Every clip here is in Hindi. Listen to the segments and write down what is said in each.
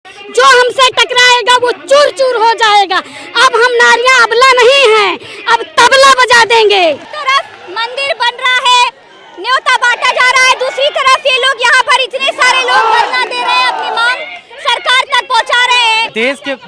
जो हमसे टकराएगा वो चूर चूर हो जाएगा। अब हम नारियां अबला नहीं हैं, अब तबला बजा देंगे। तरफ मंदिर बन रहा है, न्योता बांटा जा रहा है, दूसरी तरफ ये लोग यहाँ पर इतने सारे लोग धरना दे रहे हैं, अपनी मांग सरकार तक पहुँचा रहे हैं।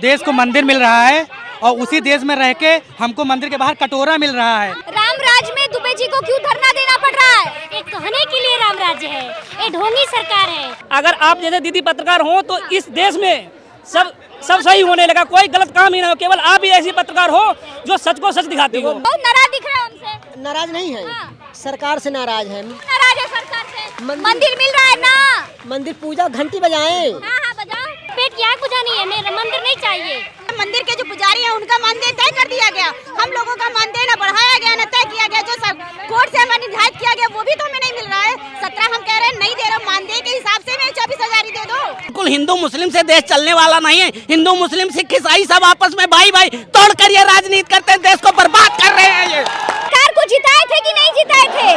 देश को मंदिर मिल रहा है और उसी देश में रह के हमको मंदिर के बाहर कटोरा मिल रहा है। राम राज में दुबे जी को क्यों धरना देना पड़ रहा है? ये कहने के लिए राम राज्य है, ये ढोंगी सरकार है। अगर आप जैसे दीदी पत्रकार हो तो इस देश में सब सही होने लगा, कोई गलत काम ही ना हो, केवल आप ही ऐसी पत्रकार हो जो सच को सच दिखाती हो। बहुत नाराज दिख रहा है हमसे। नाराज नहीं है, सरकार से नाराज है। नाराज है सरकार से। मंदिर मिल रहा है ना, मंदिर पूजा घंटी बजाएं। हाँ बजाओ। पेट क्या पूजा नहीं है, मेरा मंदिर नहीं चाहिए। मंदिर के जो पुजारी हैं उनका मानदेय तय कर दिया गया, हम लोगों का मानदेय न बढ़ाया गया न तय किया गया, जो सब कोर्ट से हमें निर्धारित किया गया वो भी तो हमें नहीं मिल रहा है। 17 हम कह रहे हैं नहीं दे रहे, मानदेय के हिसाब से हमें 24,000 ही दे दो। बिल्कुल हिंदू मुस्लिम से देश चलने वाला नहीं है। हिंदू मुस्लिम सिख ईसाई सब आपस में भाई भाई तोड़ कर ये राजनीति करते हैं, देश को बर्बाद कर रहे हैं। ये सरकार को जिताए थे कि नहीं जिताए थे?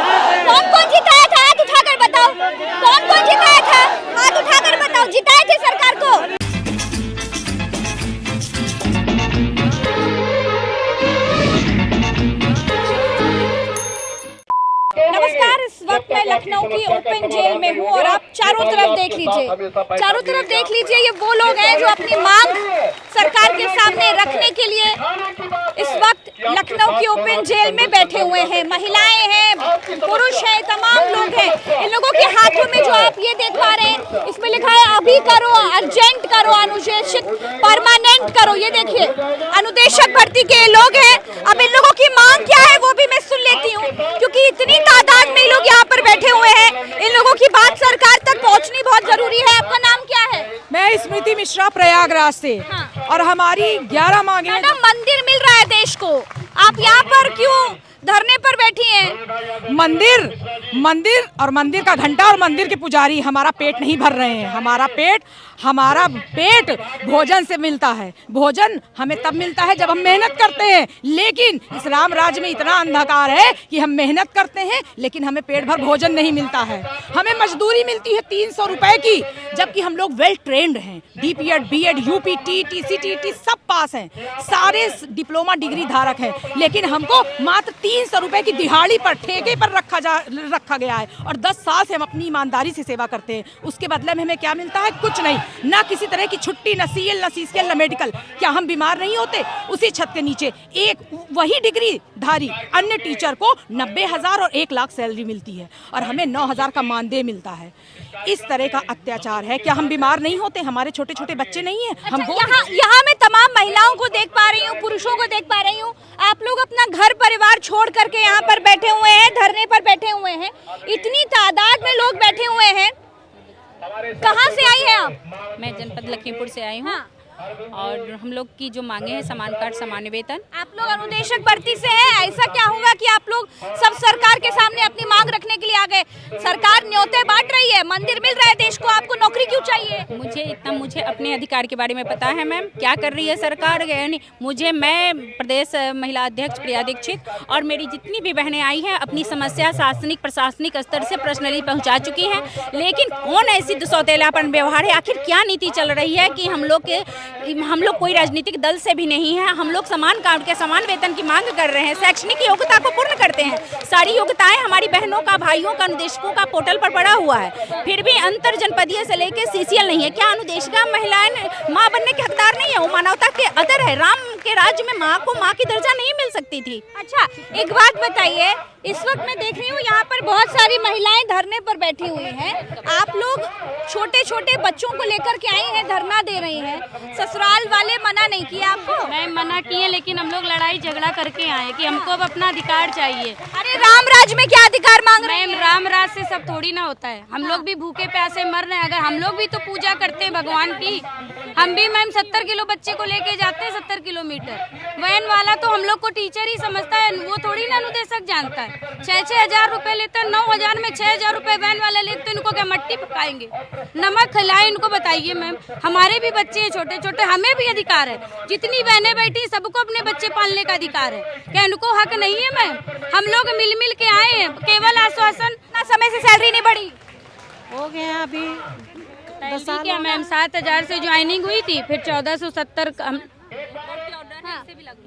कौन जिताया था? हाथ उठाकर बताओ, कौन जिताया था? हाथ उठाकर बताओ, जिताए थे सरकार को? नमस्कार, इस वक्त मैं लखनऊ की ओपन जेल में हूँ और आप चारों तरफ देख लीजिए, ये वो लोग हैं जो अपनी मांग सरकार के सामने रखने के लिए इस वक्त लखनऊ की ओपन जेल में बैठे हुए हैं। महिलाएं हैं, पुरुष हैं, तमाम लोग हैं। इन लोगों के हाथों में जो आप ये देख पा रहे हैं, इसमें लिखा है अभी करो, अर्जेंट करो, अनुदेशित परमानेंट करो। ये देखिए, अनुदेशक भर्ती के लोग हैं। अब इन लोगों की मांग क्या है वो भी मैं सुन लेती हूँ, क्योंकि इतनी तादाद में लोग यहाँ पर बैठे हुए हैं। इन लोगों की बात सरकार तक पहुँचनी बहुत जरूरी है। आपका नाम क्या है? मैं स्मृति मिश्रा, प्रयागराज से। और हमारी 11 मांगे। मैडम, मंदिर मिल रहा है देश को, आप यहाँ पर क्यों धरने पर बैठी हैं? मंदिर और मंदिर का घंटा और मंदिर के पुजारी हमारा पेट नहीं भर रहे हैं। हमारा पेट भोजन से मिलता है। भोजन हमें तब मिलता है जब हम मेहनत करते हैं, लेकिन इस राम राज्य में इतना अंधकार है कि हम मेहनत करते हैं लेकिन हमें पेट भर भोजन नहीं मिलता है। हमें मजदूरी मिलती है 300 रुपए की, जबकि हम लोग वेल ट्रेंड हैं, DPEd, BEd, UP, TET, CTET सब पास हैं, सारे डिप्लोमा डिग्री धारक हैं, लेकिन हमको मात्र 300 रुपए की दिहाड़ी पर ठेके पर रखा गया है। और 10 साल से हम अपनी ईमानदारी से सेवा करते हैं, उसके बदले में हमें क्या मिलता है? कुछ नहीं, ना किसी तरह की छुट्टी, न CL, न CCL, न मेडिकल। क्या हम बीमार नहीं होते? उसी छत के नीचे एक वही डिग्री धारी अन्य टीचर को 90,000 और 1 लाख सैलरी मिलती है और हमें 9,000 का मानदेय मिलता है। इस तरह का अत्याचार है। क्या हम बीमार नहीं होते? हमारे छोटे छोटे बच्चे नहीं हैं? अच्छा, यहाँ मैं तमाम महिलाओं को देख पा रही हूँ, पुरुषों को देख पा रही हूँ। आप लोग अपना घर परिवार छोड़ करके यहाँ पर बैठे हुए हैं, धरने पर बैठे हुए हैं। इतनी तादाद में लोग बैठे हुए हैं। कहाँ से आई है आप? मैं जनपद लखीमपुर से आई हूँ। और हम लोग की जो मांगे हैं समान कार्ड, समान वेतन। आप लोग अनुदेशक भर्ती से हैं, ऐसा क्या हुआ कि आप लोग सब सरकार के सामने अपनी मांग रखने के लिए आ गए? सरकार न्योते बांट रही है, मंदिर मिल रहा है देश को, आपको नौकरी क्यों चाहिए? मुझे अपने अधिकार के बारे में पता है मैम, क्या कर रही है सरकार। यानी मैं प्रदेश महिला अध्यक्ष प्रिया दीक्षित और मेरी जितनी भी बहनें आई हैं अपनी समस्या शासनिक प्रशासनिक स्तर से पर्सनली पहुँचा चुकी हैं, लेकिन कौन ऐसी दुसौतेलापन व्यवहार है? आखिर क्या नीति चल रही है कि हम लोग कोई राजनीतिक दल से भी नहीं है, हम लोग समान कार्ड के समान वेतन की मांग कर रहे हैं, शैक्षणिक योग्यता को पूर्ण करते हैं, सारी योग्यताएं हमारी बहनों का, भाइयों का अनुदेशकों का पोर्टल पर पड़ा हुआ है, फिर भी अंतर जनपदीय से लेकर CCL नहीं है। क्या अनुदेशिका महिलाएं माँ बनने के हकदार नहीं है? वो मानवता के अदर है। राम के राज्य में माँ को माँ की दर्जा नहीं मिल सकती थी। अच्छा, एक बात बताइए, इस वक्त मैं देख रही हूँ यहाँ पर बहुत सारी महिलाएं धरने पर बैठी हुई हैं। आप लोग छोटे छोटे बच्चों को लेकर के आई हैं, धरना दे रही हैं। ससुराल वाले मना नहीं किया आपको? मैं मना किए, लेकिन हम लोग लड़ाई झगड़ा करके आए कि हमको अब अपना अधिकार चाहिए। अरे राम राज में क्या अधिकार मांग रहे हैं? मैम, राम राज से सब थोड़ी ना होता है, हम लोग भी भूखे प्यासे मर रहे हैं। अगर हम लोग भी तो पूजा करते हैं भगवान की, हम भी मैम 70 किलो बच्चे को लेके जाते हैं 70 किलोमीटर। वैन वाला तो हम लोग को टीचर ही समझता है, वो थोड़ी ना अनुदेशक जानता है। 6-6 हजार रुपए लेते हैं, 9,000 में 6,000 रुपए वैन वाले लेते, तो इनको क्या मट्टी पकाएंगे? नमक खिलाए इनको? बताइए मैम, हमारे भी बच्चे हैं छोटे छोटे, हमें भी अधिकार है। जितनी बहनें बैठी सबको अपने बच्चे पालने का अधिकार है, क्या इनको हक नहीं है मैम? हम लोग मिल के आए हैं, केवल आश्वासन। समय से सैलरी नहीं बढ़ी? हो गया अभी सैलरी क्या मैम, 7,000 से ज्वाइनिंग हुई थी, फिर 1470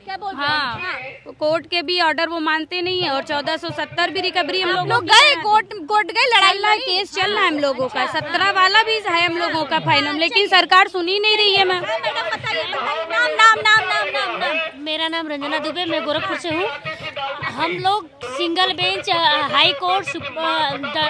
क्या बोल हाँ, कोर्ट के भी ऑर्डर वो मानते नहीं है और 1470 भी रिकवरी हम लोग गए कोर्ट गए, लड़ाई केस चल रहा है हम लोगों का, 17 वाला भी है हम लोगों का फाइनल, लेकिन सरकार सुन ही नहीं रही है मैम। नाम। मेरा नाम रंजना दुबे, मैं गोरखपुर से हूँ। हम लोग single bench, high court,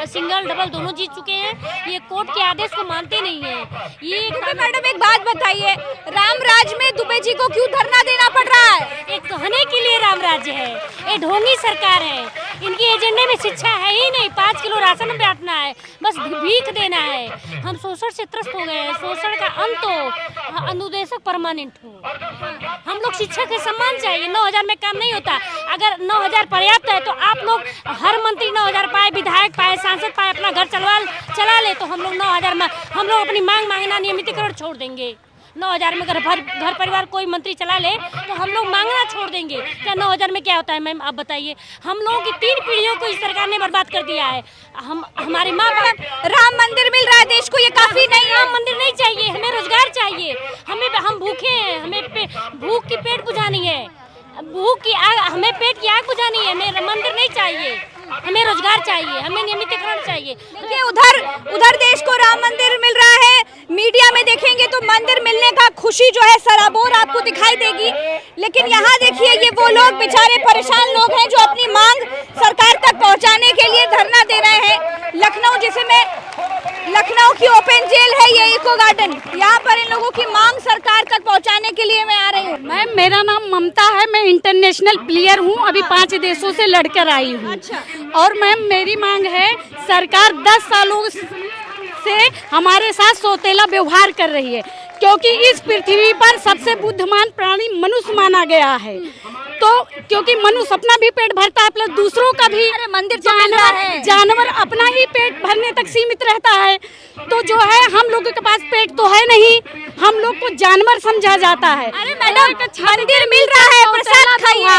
single double दोनों जीत चुके हैं। ये कोर्ट के आदेश को मानते नहीं है। ये मैडम एक बात बताइए, रामराज में दुबे जी को क्यों धरना देना पड़ रहा है? ये कहने के लिए राम राज्य है, ये ढोंगी सरकार है। इनकी एजेंडे में शिक्षा है ही नहीं, 5 किलो राशन बांटना है, बस भीख देना है। हम शोषण से त्रस्त हो गए हैं, शोषण का अंत हो, अनुदेशक परमानेंट हो। हम लोग शिक्षा के सम्मान चाहिए। 9,000 में काम नहीं होता। अगर 9,000 पर्याप्त है तो आप लोग हर मंत्री 9,000 पाए, विधायक पाए, सांसद पाए, अपना घर चला ले, तो हम लोग 9,000 में हम लोग अपनी मांग मांगना नियमितीकरण छोड़ देंगे। 9,000 में घर परिवार कोई मंत्री चला ले तो हम लोग मांगना छोड़ देंगे। क्या 9,000 में क्या होता है मैम, आप बताइए। हम लोगों की 3 पीढ़ियों को इस सरकार ने बर्बाद कर दिया है। हमारी माँ बाप, राम मंदिर मिल रहा है देश को, ये काफी नहीं। राम मंदिर नहीं चाहिए, हमें रोजगार चाहिए। हम भूखे हैं, हमें भूख की पेट बुझानी है, भूख की आग, हमें पेट की आग बुझानी है। हमें मंदिर नहीं चाहिए, हमें रोजगार चाहिए, हमें नियमितीकरण चाहिए। देखिए उधर देश को राम मंदिर मिल रहा है, मीडिया में देखेंगे तो मंदिर मिलने का खुशी जो है सराबोर आपको दिखाई देगी, लेकिन यहाँ देखिए ये वो लोग बेचारे परेशान लोग हैं जो अपनी मांग सरकार तक पहुँचाने के लिए धरना दे रहे हैं। लखनऊ की ओपन जेल है ये इको गार्डन, यहाँ पर इन लोगों की मांग सरकार तक पहुँचाने के लिए मैं आ रही हूँ। मैम मेरा नाम ममता है, मैं इंटरनेशनल प्लेयर हूँ, अभी 5 देशों से लड़कर आई हूँ। अच्छा। और मैम मेरी मांग है, सरकार 10 सालों से हमारे साथ सौतेला व्यवहार कर रही है, क्योंकि इस पृथ्वी पर सबसे बुद्धिमान प्राणी मनुष्य माना गया है। तो क्योंकि मनुष्य अपना भी पेट भरता है प्लस दूसरों का भी। मंदिर जानवर अपना ही पेट भरने तक सीमित रहता है। तो जो है हम लोगों के पास पेट तो है नहीं, हम लोग को जानवर समझा जाता है। अरे मैडम मंदिर मिल रहा है, प्रसाद खाइए।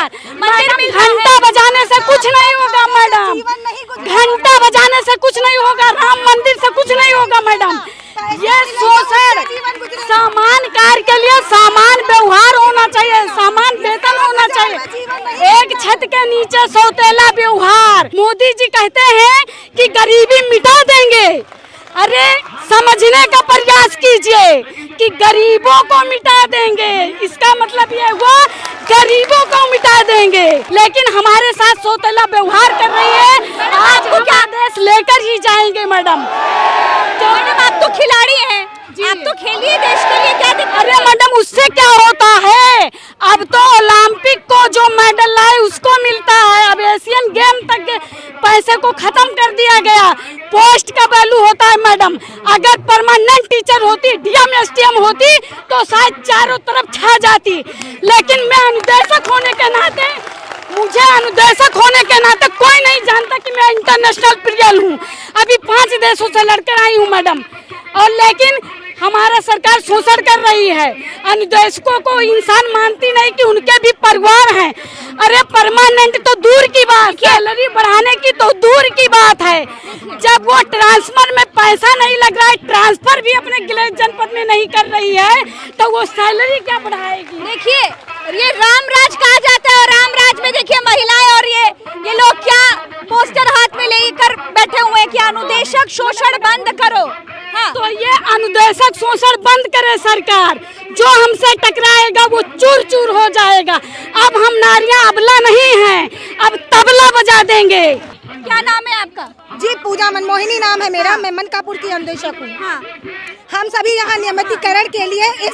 घंटा बजाने से कुछ नहीं होगा मैडम, घंटा बजाने से कुछ नहीं होगा, राम मंदिर से कुछ नहीं होगा मैडम। ये शोषण, सामान कार्य के लिए सामान व्यवहार होना चाहिए, सामान वेतन होना चाहिए। एक छत के नीचे सौतेला व्यवहार। मोदी जी कहते हैं कि गरीबी मिटा देंगे। अरे समझने का प्रयास कीजिए कि गरीबों को मिटा देंगे, इसका मतलब ये हुआ गरीबों को मिटा देंगे, लेकिन हमारे साथ सौतेला व्यवहार कर रही है। आपको क्या आदेश लेकर ही जाएंगे मैडम। मैडम आप तो खिलाड़ी हैं, आप तो खेलिए देश के लिए, क्या दिक्कत? अरे मैडम उससे क्या होता है, अब तो ओलंपिक को जो मेडल लाए उसको मिलता है। अब एशियन गेम तक के पैसे को खत्म कर दिया गया। पोस्ट का वैल्यू होता है मैडम। अगर परमानेंट टीचर होती, डीएम एसडीएम होती तो शायद चारों तरफ छा जाती, लेकिन मैं अनुदेशक होने के नाते, मुझे अनुदेशक होने के नाते कोई नहीं जानता कि मैं इंटरनेशनल प्लेयर हूँ। अभी 5 देशों से लड़कर आई हूँ मैडम, और लेकिन हमारा सरकार शोषण कर रही है। अनुदेशकों को इंसान मानती नहीं कि उनके भी परिवार हैं। अरे परमानेंट तो दूर की बात, सैलरी बढ़ाने की तो दूर की बात है। जब वो ट्रांसफर में पैसा नहीं लग रहा है, ट्रांसफर भी अपने गिले जनपद में नहीं कर रही है, तो वो सैलरी क्या बढ़ाएगी। देखिए ये रामराज कहा जाता है, और रामराज में देखिए महिलाएं और ये लोग क्या पोस्टर हाथ में लेकर बैठे हुए हैं कि अनुदेशक शोषण बंद करो। हाँ। तो ये अनुदेशक शोषण बंद करे सरकार, जो हमसे टकराएगा वो चूर चूर हो जाएगा। अब हम नारियां अबला नहीं हैं, अब तबला बजा देंगे। क्या नाम है आपका? जी पूजा मनमोहिनी नाम है मेरा, मैं मनकापुर की अनुदेशक हूँ। हाँ। हम सभी यहाँ नियमितीकरण के लिए इस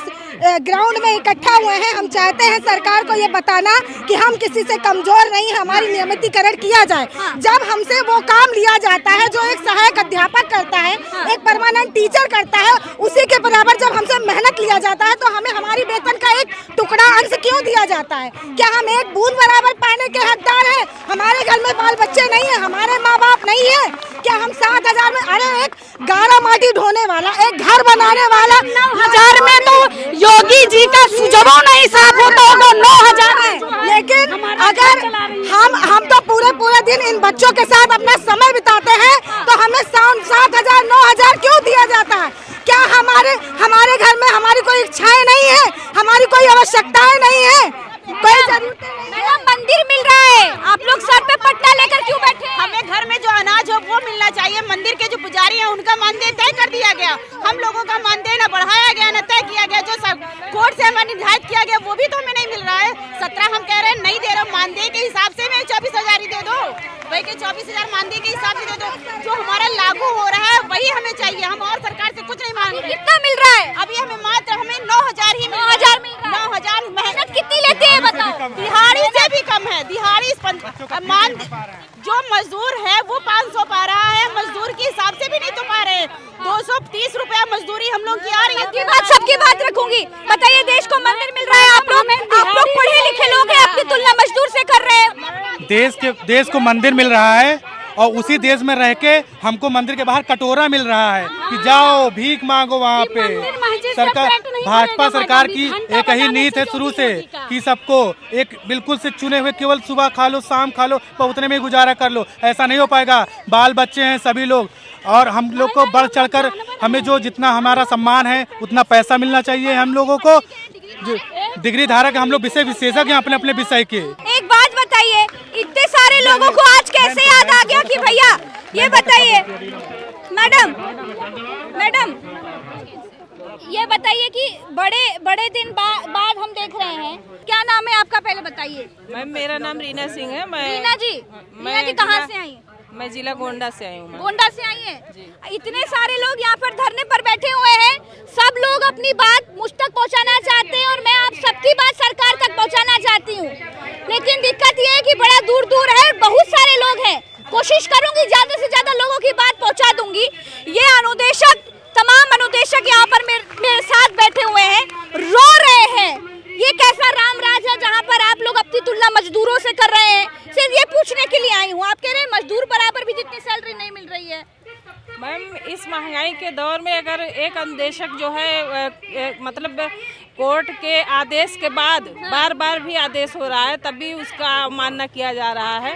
ग्राउंड में इकट्ठा हुए हैं। हम चाहते हैं सरकार को ये बताना कि हम किसी से कमजोर नहीं, हमारी नियमितीकरण किया जाए। हाँ। जब हमसे वो काम लिया जाता है जो एक सहायक अध्यापक करता है, हाँ। एक परमानेंट टीचर करता है, उसी के बराबर जब हमसे मेहनत लिया जाता है तो हमें हमारी वेतन का एक टुकड़ा अंश क्यों दिया जाता है? क्या हम एक बूंद बराबर पाने के हकदार हैं? हमारे घर में बाल बच्चे नहीं है, हमारे माँ बाप नहीं है? क्या हम 7,000 में, अरे एक गारा माटी ढोने वाला, एक घर बनाने वाला 9,000 में तो योगी जी का सुजबो नहीं साफ होता होगा। 9,000 है, लेकिन अगर हम तो पूरे दिन इन बच्चों के साथ अपना समय बिताते हैं, तो हमें 7,000 9,000 क्यों दिया जाता है? क्या हमारे घर में हमारी कोई इच्छाएं नहीं है, हमारी कोई आवश्यकताएं नहीं है, कोई जरूरत नहीं। मैडम मंदिर मिल रहा है, आप लोग सर पे पट्टा लेकर क्यों बैठे हैं? हमें घर में जो अनाज हो वो मिलना चाहिए। मंदिर के जो पुजारी हैं उनका मानदेय तय कर दिया गया, हम लोगों का मानदेय न बढ़ाया गया न तय किया गया। जो सब कोर्ट से हमें निर्धारित किया गया वो भी तो हमें नहीं मिल रहा है। 17 हम कह रहे हैं नहीं दे रहे, मानदेय के हिसाब से हमें 24,000 ही दे दो, वही के 24,000 मानदेय के हिसाब से दे दो। जो हमारा लागू हो रहा है वही हमें चाहिए, हम और सरकार से कुछ नहीं मांग रहे। कितना मिल रहा है? अभी हमें मात्र 9,000 ही 9,000 मिल रहा है। 9,000। मेहनत कितनी लेते हैं बताओ? दिहाड़ी से भी कम है। दिहाड़ी जो मजदूर है वो 500 पा रहा है, मजदूर के हिसाब से भी नहीं तो पा रहे। 230 रुपया मजदूरी हम लोग की आ रही है। सबकी बात रखूंगी। बताइए, देश को मंदिर मिल रहा है, आप लोग पढ़े लिखे लोग हैं, अपनी तुलना मजदूर से कर रहे हैं। देश को मंदिर मिल रहा है और उसी देश में रह के हमको मंदिर के बाहर कटोरा मिल रहा है कि जाओ भीख मांगो वहाँ पे। सरकार, भाजपा सरकार की एक ही नीति है शुरू से कि सबको एक बिल्कुल से चुने हुए, केवल सुबह खा लो शाम खा लो पर उतने में गुजारा कर लो। ऐसा नहीं हो पाएगा। बाल बच्चे हैं सभी लोग, और हम लोग को बढ़ चढ़कर हमें जो जितना हमारा सम्मान है उतना पैसा मिलना चाहिए। हम लोगों को जो डिग्री धारक हम लोग विषय विशेषज्ञ हैं अपने अपने विषय के। एक बात बताइए, इतने सारे लोगों को आज कैसे याद आ गया कि भैया ये बताइए मैडम ये बताइए कि बड़े दिन बाद हम देख रहे हैं। क्या नाम है आपका, पहले बताइए। मैम मेरा नाम रीना सिंह है। रीना जी कहाँ से आई? मैं जिला गोंडा से आई हूँ। गोंडा से आई हैं। इतने सारे लोग यहाँ पर धरने पर बैठे हुए हैं, सब लोग अपनी बात मुझ तक पहुँचाना चाहते हैं और मैं आप सबकी बात सरकार तक पहुँचाना चाहती हूँ। लेकिन दिक्कत ये है कि बड़ा दूर दूर है, बहुत सारे लोग हैं। कोशिश करूंगी ज्यादा से ज्यादा लोगों की बात पहुँचा दूंगी। ये अनुदेशक, तमाम अनुदेशक यहाँ पर मेरे साथ बैठे हुए हैं, रो रहे हैं। ये कैसा राम राज है जहाँ पर आप लोग अपनी तुलना मजदूरों से कर रहे हैं? सिर्फ ये पूछने के लिए आई हूँ। आप कह रहे हैं मजदूर बराबर भी जितनी सैलरी नहीं मिल रही है। मैम इस महंगाई के दौर में अगर एक अनुदेशक जो है मतलब कोर्ट के आदेश के बाद बार भी आदेश हो रहा है तब भी उसका अवमानना किया जा रहा है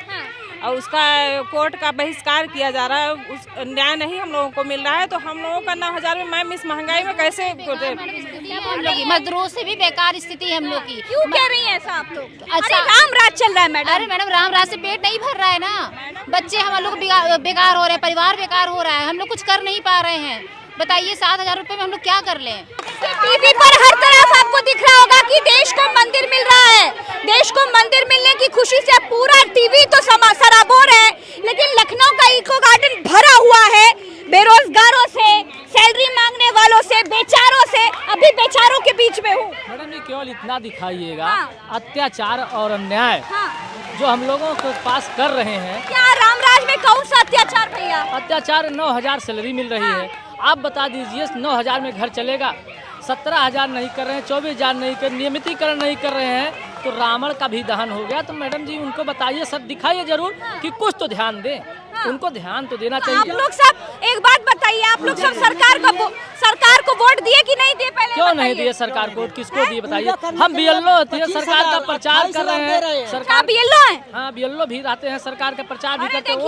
और उसका कोर्ट का बहिष्कार किया जा रहा है, उस न्याय नहीं हम लोगों को मिल रहा है। तो हम लोगों का 9,000 में मैम इस महंगाई में कैसे हम लोग मजदूरों से भी बेकार स्थिति है हम लोग की। क्यों कह रही हैं ऐसा आप लोग? अच्छा राम राज चल रहा है मैडम। अरे मैडम राम राज से पेट नहीं भर रहा है ना, बच्चे हम लोग बेकार हो रहे हैं, परिवार बेकार हो रहा है, हम लोग कुछ कर नहीं पा रहे हैं। बताइए 7,000 रुपए में हम लोग क्या कर लें? टीवी पर हर तरफ आपको दिख रहा होगा कि देश को मंदिर मिल रहा है। देश को मंदिर मिलने की खुशी से पूरा टीवी तो सराबोर है, लेकिन लखनऊ का इको गार्डन भरा हुआ है बेरोजगारों से, सैलरी मांगने वालों से, बेचारों से। अभी बेचारों के बीच में हूँ। मैडम ये केवल इतना दिखाइएगा अत्याचार और अन्याय जो हम लोगों के पास कर रहे हैं। क्या रामराज में कौन सा अत्याचार भैया? अत्याचार 9,000 सैलरी मिल रही है। आप बता दीजिए 9,000 में घर चलेगा? 17,000 नहीं कर रहे हैं, 24,000 नहीं कर, नियमितीकरण नहीं कर रहे हैं, तो रावण का भी दहन हो गया। तो मैडम जी उनको बताइए, सब दिखाइए जरूर कि कुछ तो ध्यान दें। उनको ध्यान तो देना चाहिए। आप लोग सब एक बात बताइए, आप लोग सब सरकार को वोट दिए कि नहीं दिए? पहले क्यों नहीं दिए सरकार को? किसको दिए बताइए? हम बीएलओ थे, सरकार का प्रचार कर रहे हैं। सरकार बीएलओ है? हाँ बीएलओ भी रहते हैं, सरकार का प्रचार भी करते हैं।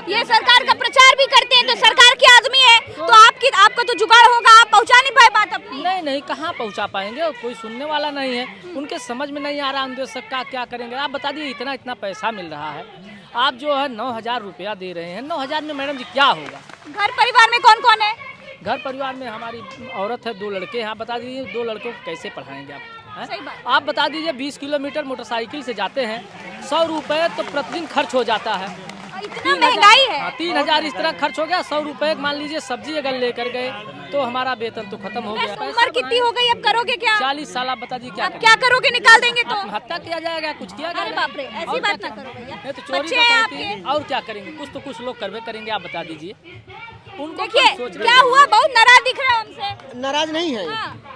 ये सरकार का प्रचार भी करते हैं तो सरकार के आदमी है तो आपका तो जुगाड़ होगा, आप पहुँचा नहीं पाए बात अपनी। नहीं कहाँ पहुँचा पाएंगे, कोई सुनने वाला नहीं है, उनके समझ में नहीं आ रहा अनुदेशक का क्या करेंगे। आप बता दिए इतना पैसा मिल रहा है, आप जो है 9,000 रुपया दे रहे हैं। 9,000 में मैडम जी क्या होगा? घर परिवार में कौन कौन है? घर परिवार में हमारी औरत है, 2 लड़के हैं। आप बता दीजिए 2 लड़कों को कैसे पढ़ाएंगे आप? आप बता दीजिए 20 किलोमीटर मोटरसाइकिल से जाते हैं, 100 रुपये तो प्रतिदिन खर्च हो जाता है। इतना महंगाई है। 3,000 इस तरह खर्च हो गया। 100 रुपये मान लीजिए सब्जी अगर लेकर गए तो हमारा वेतन तो खत्म हो गया। उम्र कितनी हो गई, अब करोगे क्या? 40 साल। आप बता दीजिए क्या करोगे? निकाल देंगे तो हत्या किया जाएगा, कुछ किया जाएगा। बाप रे, ऐसी बात ना करो भैया। नहीं तो चोरी करते और क्या करेंगे? कुछ लोग करवे करेंगे। आप बता दीजिए उनको। देखिए क्या हुआ, बहुत नाराज दिख रहा है हमसे। नाराज नहीं है,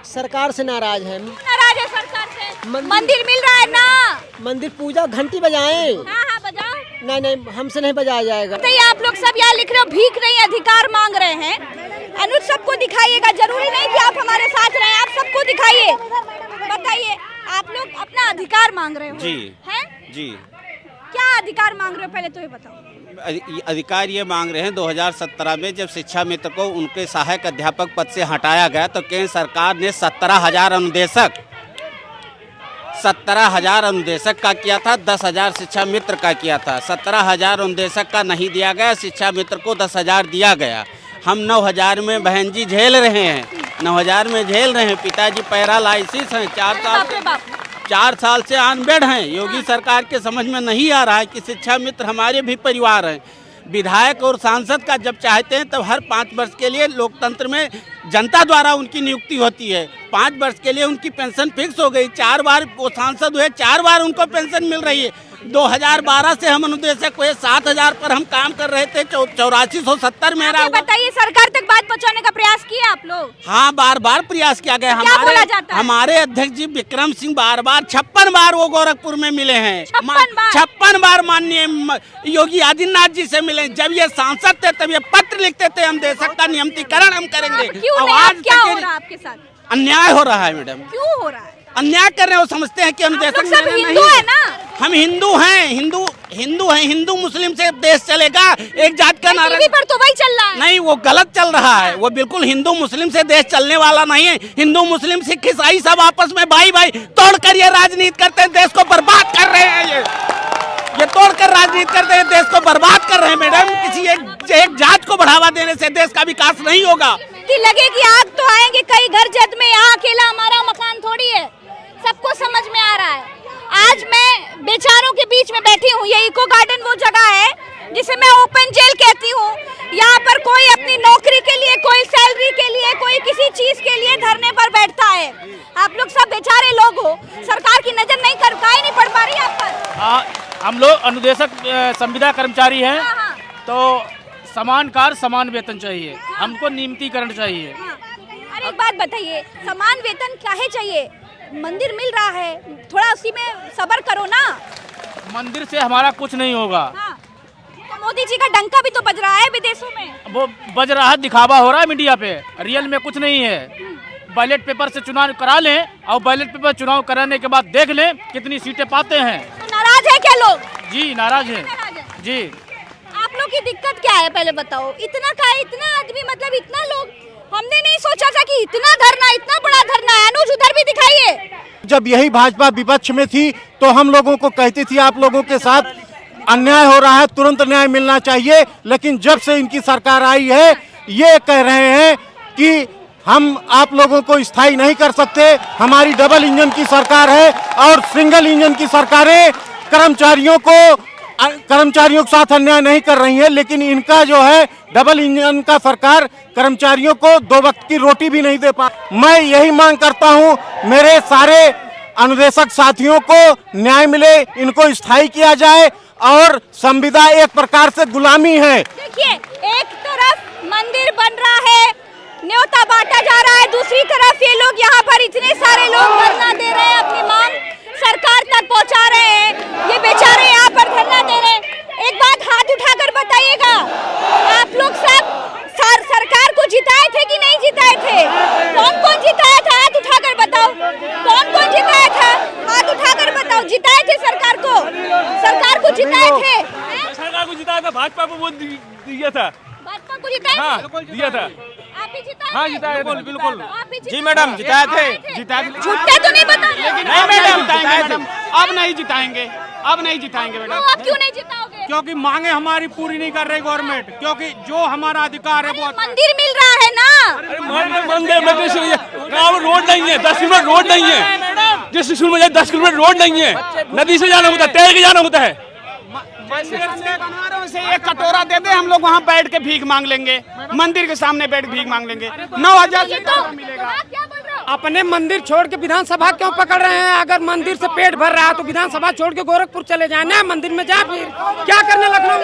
सरकार से नाराज है। नाराज है सरकार से। मंदिर मिल रहा है ना, मंदिर पूजा घंटी बजाएं। हाँ बजाओ। नहीं हमसे नहीं बजाया जाएगा। तो आप लोग सब यहाँ लिख रहे हो, भीख नहीं अधिकार मांग रहे हैं। अनुज सबको दिखाइएगा, जरूरी नहीं कि आप हमारे साथ रहें, आप सबको दिखाइए। बताइए आप लोग अपना अधिकार मांग रहे हो? जी हैं? जी। क्या अधिकार मांग रहे हो पहले तो ये बताओ। अधिकार ये मांग रहे हैं 2017 में जब शिक्षा मित्र को उनके सहायक अध्यापक पद से हटाया गया तो केंद्र सरकार ने 17,000 अनुदेशक का किया था, 10,000 शिक्षा मित्र का किया था। 17,000 अनुदेशक का नहीं दिया गया, शिक्षा मित्र को 10,000 दिया गया। हम 9,000 में बहन जी झेल रहे हैं, 9,000 में झेल रहे हैं। पिताजी पैरालाइसिस हैं, 4 साल से अनबेड हैं। योगी सरकार के समझ में नहीं आ रहा है कि शिक्षा मित्र हमारे भी परिवार हैं। विधायक और सांसद का जब चाहते हैं तब हर 5 वर्ष के लिए लोकतंत्र में जनता द्वारा उनकी नियुक्ति होती है। 5 वर्ष के लिए उनकी पेंशन फिक्स हो गई। 4 बार वो सांसद हुए, 4 बार उनको पेंशन मिल रही है। 2012 से हम अनुदेशक हुए, 7,000 पर हम काम कर रहे थे, 8470 मेरा हुआ। बताइए, सरकार तक बात पहुंचाने का प्रयास किया आप लोग? हाँ, बार प्रयास किया गया। हमारे अध्यक्ष जी विक्रम सिंह बार 56 बार वो गोरखपुर में मिले हैं। 56 बार माननीय योगी आदित्यनाथ जी से मिले। जब ये सांसद थे तब ये पत्र लिखते थे अनुदेशक का नियमितीकरण हम करेंगे। आवाज क्या हो रहा है आपके साथ? अन्याय हो रहा है मैडम। क्यों हो रहा है? अन्याय कर रहे हैं। वो समझते हैं कि अनुदेशक सब हिंदू है ना? हम हिंदू हैं, हिंदू मुस्लिम से देश चलेगा। एक जात का नारा पर तो वही चल रहा है। नहीं, वो गलत चल रहा है। वो बिल्कुल हिंदू मुस्लिम से देश चलने वाला नहीं है। हिंदू मुस्लिम सिख ईसाई सब आपस में भाई तोड़कर ये राजनीति करते हैं, देश को बर्बाद कर रहे हैं। ये तोड़कर राजनीति करते हैं, देश को बर्बाद कर रहे हैं मैडम। किसी एक जात को बढ़ावा देने से देश का विकास नहीं होगा। कि लगे कि आग तो आएंगे कई घर जद में, यहाँ अकेला हमारा मकान थोड़ी है। सबको समझ में आ रहा है। आज मैं बेचारों के बीच में बैठी हूँ। ये इको गार्डन वो जगह है जिसे मैं ओपन जेल कहती हूँ। यहाँ पर कोई अपनी नौकरी के लिए, कोई सैलरी के लिए, कोई किसी चीज के लिए धरने पर बैठता है। आप लोग सब बेचारे लोग हो, सरकार की नजर नहीं पड़ पा रही आप पर। हम लोग अनुदेशक संविदा कर्मचारी हैं, तो समान कार्य समान वेतन चाहिए। हमको नियमितीकरण चाहिए। अरे एक बात बताइए, समान वेतन काहे चाहिए? मंदिर मिल रहा है, थोड़ा उसी में सब्र करो ना। मंदिर से हमारा कुछ नहीं होगा। तो मोदी जी का डंका भी तो बज रहा है विदेशों में। वो बज रहा है, दिखावा हो रहा है मीडिया पे, रियल में कुछ नहीं है। बैलेट पेपर से चुनाव करा लें और बैलेट पेपर चुनाव कराने के बाद देख लें कितनी सीटें पाते हैं। तो नाराज है क्या लोग? जी नाराज है जी। आप लोग की दिक्कत क्या है पहले बताओ? इतना आदमी, मतलब इतना लोग, हमने नहीं सोचा था कि इतना धरना, इतना बड़ा धरना है। अनुज उधर भी दिखाइए। जब यही भाजपा विपक्ष में थी तो हम लोगों को कहती थी आप लोगों के साथ अन्याय हो रहा है, तुरंत न्याय मिलना चाहिए। लेकिन जब से इनकी सरकार आई है ये कह रहे हैं कि हम आप लोगों को स्थायी नहीं कर सकते। हमारी डबल इंजन की सरकार है और सिंगल इंजन की सरकारें कर्मचारियों के साथ अन्याय नहीं कर रही है। लेकिन इनका जो है डबल इंजन का सरकार कर्मचारियों को 2 वक्त की रोटी भी नहीं दे पा। मैं यही मांग करता हूं, मेरे सारे अनुदेशक साथियों को न्याय मिले, इनको स्थायी किया जाए। और संविदा एक प्रकार से गुलामी है। देखिए, एक तरफ मंदिर बन रहा है, न्योता बांटा जा रहा है, दूसरी तरफ ये लोग यहाँ पर इतने सारे लोग धरना दे रहे हैं, अपनी मांग सरकार तक पहुँचा रहे हैं। ये बेचारे यहाँ पर धरना दे रहे हैं। एक बात हाथ उठाकर बताइएगा, आप लोग सब सरकार को जिताए थे कि नहीं जिताए थे? कौन जिताया था? हाथ उठाकर बताओ। कौन जिताया था? हाथ उठाकर बताओ। जिताए थे सरकार को? सरकार को जिताए थे? सरकार को जिताया था, भाजपा को वोट दिया था। भाजपा को जिताया? हाँ, दिया था। आप भी जिताए? हाँ, जिताया बिल्कुल। जी मैडम, जिताए थे। झूठे तो नहीं बता रहे? नहीं मैडम, अब नहीं जिताएंगे। मैडम। तो आप क्यों नहीं जिताओगे? क्योंकि मांगे हमारी पूरी नहीं कर रही गवर्नमेंट। क्योंकि जो हमारा अधिकार है वो मंदिर मिल रहा है ना। मंदिर में गाँव रोड नहीं है, 10 किलोमीटर रोड नहीं है। जिस स्कूल में जाए 10 किलोमीटर रोड नहीं है। नदी से जाना होता है, तैर के जाना होता है। से एक कटोरा दे दे, हम लोग वहाँ बैठ के भीख मांग लेंगे। मंदिर के सामने बैठ भीख मांग लेंगे। 9,000 मिलेगा। अपने मंदिर छोड़ के विधानसभा क्यों पकड़ रहे हैं? अगर मंदिर से पेट भर रहा है तो विधानसभा छोड़ के गोरखपुर चले जाना, मंदिर में जा, फिर क्या करने लखनऊ?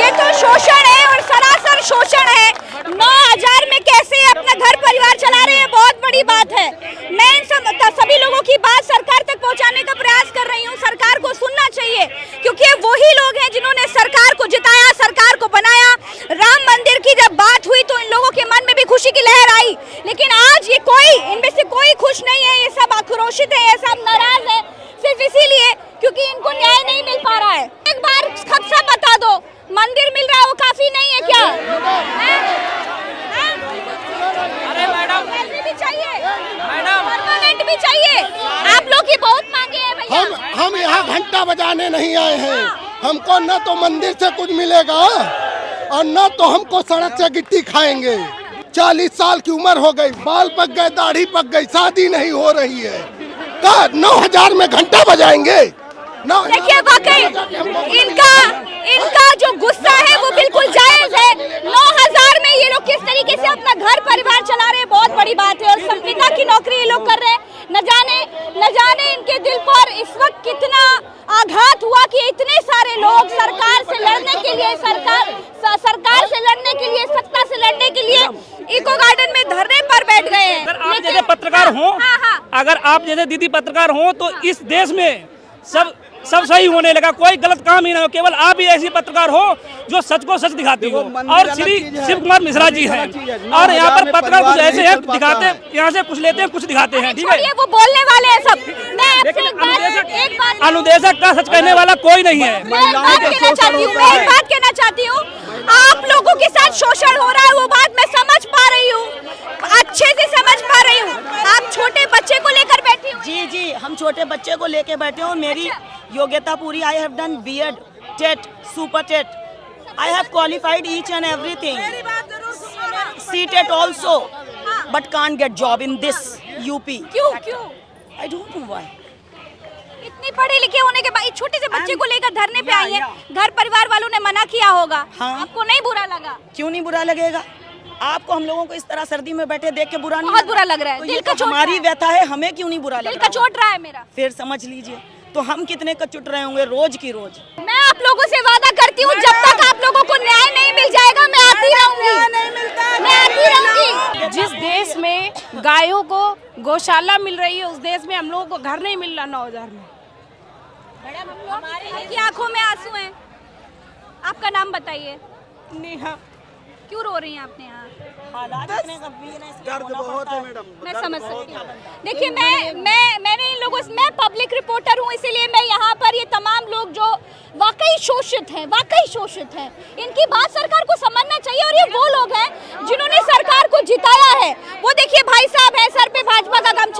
ये तो शोषण है और सरासर शोषण है। 9,000 में कैसे अपना घर परिवार चला रहे हैं, बहुत बड़ी बात है। मैं इन सभी लोगों की बात सरकार तक पहुंचाने का प्रयास कर रही हूं। सरकार को सुनना चाहिए, क्योंकि वही लोग हैं जिन्होंने सरकार को जिताया, सरकार को बनाया। राम मंदिर की जब बात हुई तो इन लोगों के मन में भी खुशी की लहर आई। लेकिन आज ये इनमें से कोई खुश नहीं है। ये सब आक्रोशित है, ये सब नाराज है, सिर्फ इसीलिए क्योंकि इनको न्याय नहीं मिल पा रहा है। एक बार सब बता दो, मंदिर मिल रहा है वो काफी नहीं है क्या? अरे मैडम भी चाहिए, परमानेंट भी चाहिए। आप लोग की बहुत मांगे हैं भैया। हम यहाँ घंटा बजाने नहीं आए हैं। हमको न तो मंदिर से कुछ मिलेगा और न तो हमको सड़क से गिट्टी खाएंगे। 40 साल की उम्र हो गई, बाल पक गए, दाढ़ी पक गई, शादी नहीं हो रही है। 9,000 में घंटा बजाएंगे? देखिए वाकई इनका जो गुस्सा है वो बिल्कुल जायज है। 9,000 में ये लोग किस तरीके से अपना घर परिवार चला रहे हैं, बहुत बड़ी बात है। और संविदा की नौकरी ये लोग कर रहे हैं। न जाने इनके दिल पर इस वक्त कितना आघात हुआ कि इतने सारे लोग सरकार से लड़ने के लिए, सरकार से लड़ने के लिए, सत्ता से लड़ने के लिए इको गार्डन में धरने पर बैठ गए हैं। अगर आप जैसे पत्रकार हो, अगर आप जैसे दीदी पत्रकार हो तो इस देश में सब सही होने लगा, कोई गलत काम ही ना हो। केवल आप ही ऐसी पत्रकार हो जो सच को सच दिखाती हो। और श्री शिव कुमार मिश्रा जी हैं और यहाँ पर पत्रकार कुछ ऐसे हैं, दिखाते यहाँ से कुछ लेते हैं, कुछ दिखाते हैं। ठीक है, वो बोलने वाले हैं सब। अनुदेशक का सच कहने वाला कोई नहीं है। मैं एक बात कहना चाहती हूँ, आप लोगों के साथ शोषण हो रहा है, वो बात मैं समझ पा रही हूँ, अच्छे से समझ पा रही हूँ। आप छोटे बच्चे को लेकर बैठी हूँ। जी, हम छोटे बच्चे को लेके बैठे हूँ। मेरी योग्यता पूरी, I have done B.Ed, TET, super TET, I have qualified each and everything, C.Tet also, but can't get job in this UP. क्यों? I don't know why. इतनी पढ़े लिखे होने के बाद छोटे से बच्चे को लेकर धरने पे आई है। घर परिवार वालों ने मना किया होगा, आपको नहीं बुरा लगा? क्यों नहीं बुरा लगेगा? आपको हम लोगों को इस तरह सर्दी में बैठे देख के बुरा नहीं? बहुत बुरा लग रहा है। तो दिल का हमारी व्यथा है, हमें क्यों नहीं बुरा लग रहा? दिल का चोट रहा है मेरा। फिर समझ लीजिए तो हम कितने का चुट रहे होंगे रोज की रोज। मैं आप लोगों से वादा करती हूँ, जब तक आप लोगों को न्याय नहीं मिल जाएगा मैं आती रहूंगी, मैं आती रहूंगी। जिस देश में गायों को गौशाला मिल रही है, उस देश में हम लोगों को घर नहीं मिल रहा 9,000 में। हमारी आंखों में आंसू हैं। आपका नाम बताइए। नेहा। क्यों रो रही हैं आपने? यहाँ दर्द बहुत है मैडम। मैं समझ सकती हूँ। देखिए मैंने इन लोगों से, मैं पब्लिक रिपोर्टर हूँ, इसीलिए मैं यहाँ पर ये तमाम लोग जो वाकई शोषित हैं, इनकी बात सरकार को समझना चाहिए। और ये वो लोग हैं जिन्होंने सरकार को जिताया है। वो देखिए भाई साहब है, सर पे भाजपा का गमछा